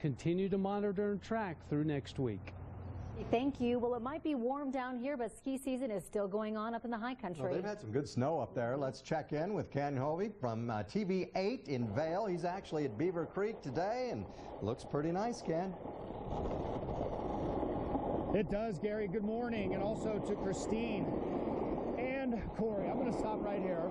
continue to monitor and track through next week. Thank you. Well, it might be warm down here, but ski season is still going on up in the high country. Well, they've had some good snow up there. Let's check in with Ken Hovey from TV8 in Vail. He's actually at Beaver Creek today and looks pretty nice, Ken. It does, Gary. Good morning, and also to Christine and Corey. I'm going to stop right here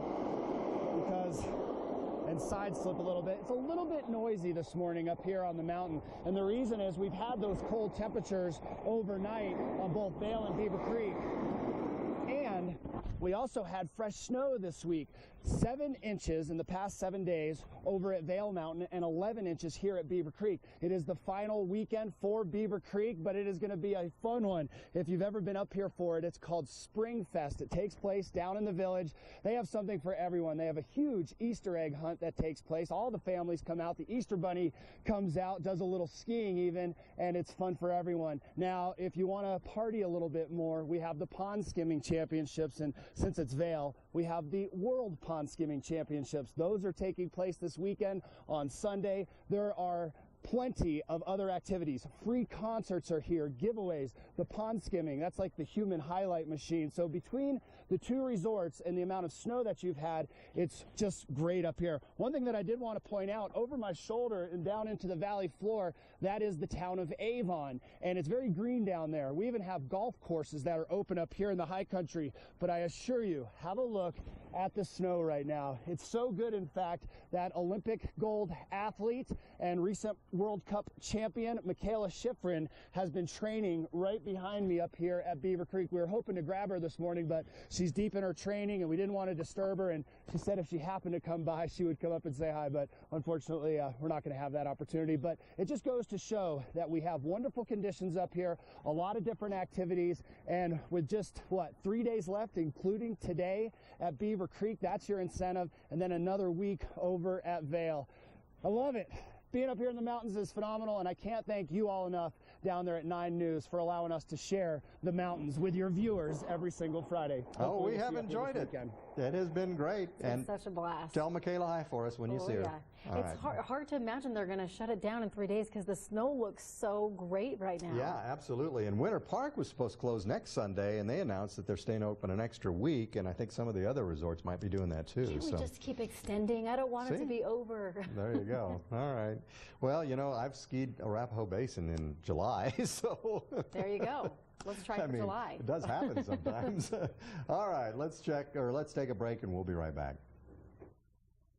and side slip a little bit. It's a little bit noisy this morning up here on the mountain, and the reason is we've had those cold temperatures overnight on both Vail and Beaver Creek, and we also had fresh snow this week. 7 inches in the past 7 days over at Vail Mountain and 11 inches here at Beaver Creek. It is the final weekend for Beaver Creek, but it is going to be a fun one. If you've ever been up here for it, it's called Spring Fest. It takes place down in the village. They have something for everyone. They have a huge Easter egg hunt that takes place. All the families come out. The Easter Bunny comes out, does a little skiing even, and it's fun for everyone. Now, if you want to party a little bit more, we have the Pond Skimming Championships, and since it's Vail, we have the World Pond Skimming Championships. Those are taking place this weekend on Sunday. There are plenty of other activities. Free concerts are here, giveaways, the pond skimming, that's like the human highlight machine. So between the 2 resorts and the amount of snow that you've had, it's just great up here. One thing that I did want to point out, over my shoulder and down into the valley floor, that is the town of Avon, and it's very green down there. We even have golf courses that are open up here in the high country, but I assure you, have a look at the snow right now. It's so good, in fact, that Olympic gold athlete and recent World Cup champion Michaela Schifrin has been training right behind me up here at Beaver Creek. We were hoping to grab her this morning, but she's deep in her training and we didn't want to disturb her, and she said if she happened to come by, she would come up and say hi, but unfortunately we're not going to have that opportunity. But it just goes to show that we have wonderful conditions up here, a lot of different activities, and with just, 3 days left, including today at Beaver Creek, that's your incentive, and then another week over at Vail. I love it. Being up here in the mountains is phenomenal, and I can't thank you all enough down there at 9 News for allowing us to share the mountains with your viewers every single Friday. Hopefully we have enjoyed it. It has been great. It's such a blast. Tell Michaela hi for us when you see her. Yeah. It's hard to imagine they're going to shut it down in 3 days because the snow looks so great right now. Yeah, absolutely. And Winter Park was supposed to close next Sunday, and they announced that they're staying open an extra week, and I think some of the other resorts might be doing that too. Can't we just keep extending? I don't want it to be over. There you go. All right. Well, you know, I've skied Arapahoe Basin in July, so. There you go. Let's try for July. It does happen sometimes. All right, let's take a break and we'll be right back.